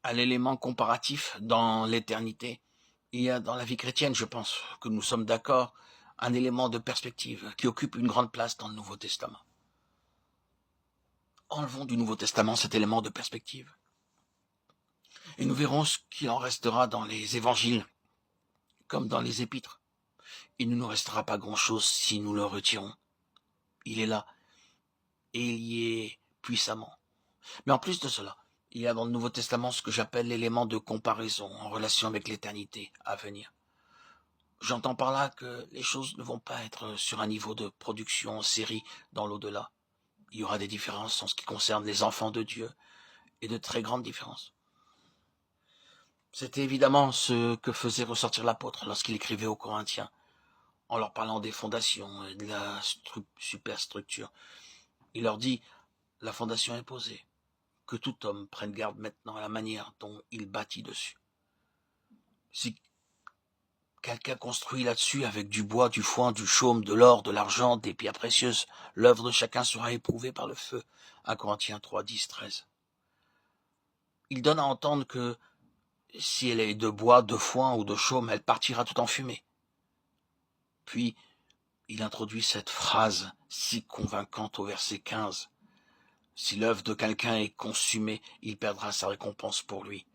à l'élément comparatif dans l'éternité. Il y a dans la vie chrétienne, je pense que nous sommes d'accord, un élément de perspective qui occupe une grande place dans le Nouveau Testament. Enlevons du Nouveau Testament cet élément de perspective. Et nous verrons ce qu'il en restera dans les évangiles, comme dans les épîtres. Il ne nous restera pas grand-chose si nous le retirons. Il est là, et il y est puissamment. Mais en plus de cela, il y a dans le Nouveau Testament ce que j'appelle l'élément de comparaison en relation avec l'éternité à venir. J'entends par là que les choses ne vont pas être sur un niveau de production en série dans l'au-delà. Il y aura des différences en ce qui concerne les enfants de Dieu, et de très grandes différences. C'était évidemment ce que faisait ressortir l'apôtre lorsqu'il écrivait aux Corinthiens, en leur parlant des fondations et de la superstructure. Il leur dit, la fondation est posée, que tout homme prenne garde maintenant à la manière dont il bâtit dessus. Si quelqu'un construit là-dessus avec du bois, du foin, du chaume, de l'or, de l'argent, des pierres précieuses, l'œuvre de chacun sera éprouvée par le feu. 1 Corinthiens 3, 10, 13. Il donne à entendre que si elle est de bois, de foin ou de chaume, elle partira tout en fumée. Puis, il introduit cette phrase si convaincante au verset 15. Si l'œuvre de quelqu'un est consumée, il perdra sa récompense pour lui.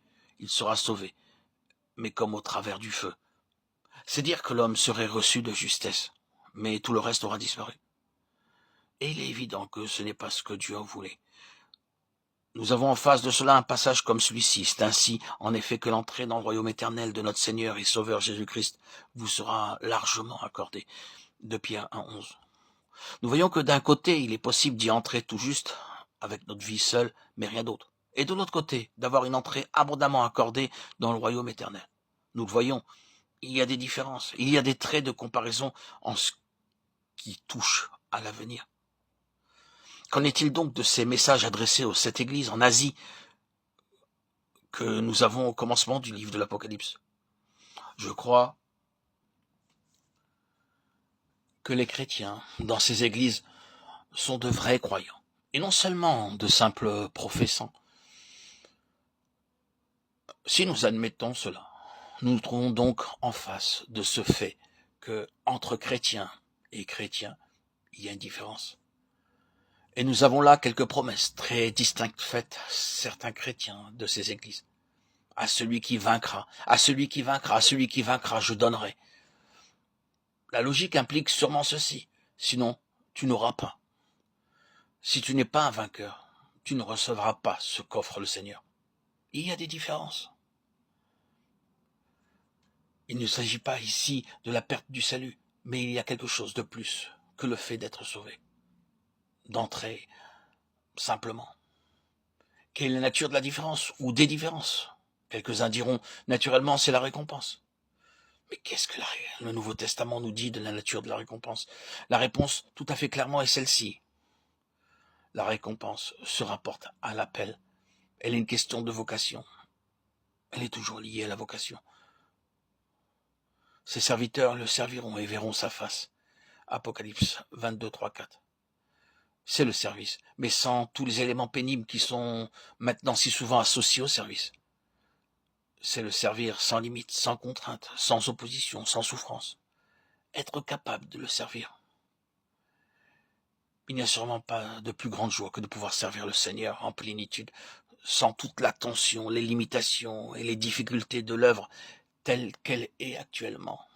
Il sera sauvé, mais comme au travers du feu. C'est dire que l'homme serait reçu de justesse, mais tout le reste aura disparu. Et il est évident que ce n'est pas ce que Dieu voulait. Nous avons en face de cela un passage comme celui-ci. C'est ainsi, en effet, que l'entrée dans le royaume éternel de notre Seigneur et Sauveur Jésus-Christ vous sera largement accordée. De Pierre 1,11. Nous voyons que d'un côté, il est possible d'y entrer tout juste, avec notre vie seule, mais rien d'autre. Et de l'autre côté, d'avoir une entrée abondamment accordée dans le royaume éternel. Nous le voyons, il y a des différences, il y a des traits de comparaison en ce qui touche à l'avenir. Qu'en est-il donc de ces messages adressés aux 7 églises en Asie que nous avons au commencement du livre de l'Apocalypse? Je crois que les chrétiens dans ces églises sont de vrais croyants, et non seulement de simples professants. Si nous admettons cela, nous nous trouvons donc en face de ce fait que entre chrétiens et chrétiens, il y a une différence. Et nous avons là quelques promesses très distinctes faites à certains chrétiens de ces églises. À celui qui vaincra, à celui qui vaincra, à celui qui vaincra, je donnerai. La logique implique sûrement ceci, sinon tu n'auras pas. Si tu n'es pas un vainqueur, tu ne recevras pas ce qu'offre le Seigneur. Il y a des différences. Il ne s'agit pas ici de la perte du salut, mais il y a quelque chose de plus que le fait d'être sauvé. D'entrer simplement. Quelle est la nature de la différence ou des différences? Quelques-uns diront, naturellement, c'est la récompense. Mais qu'est-ce que le Nouveau Testament nous dit de la nature de la récompense? La réponse, tout à fait clairement, est celle-ci. La récompense se rapporte à l'appel. Elle est une question de vocation. Elle est toujours liée à la vocation. Ses serviteurs le serviront et verront sa face. Apocalypse 22, 3, 4. C'est le service, mais sans tous les éléments pénibles qui sont maintenant si souvent associés au service. C'est le servir sans limite, sans contrainte, sans opposition, sans souffrance. Être capable de le servir. Il n'y a sûrement pas de plus grande joie que de pouvoir servir le Seigneur en plénitude, sans toute la tension, les limitations et les difficultés de l'œuvre telle qu'elle est actuellement.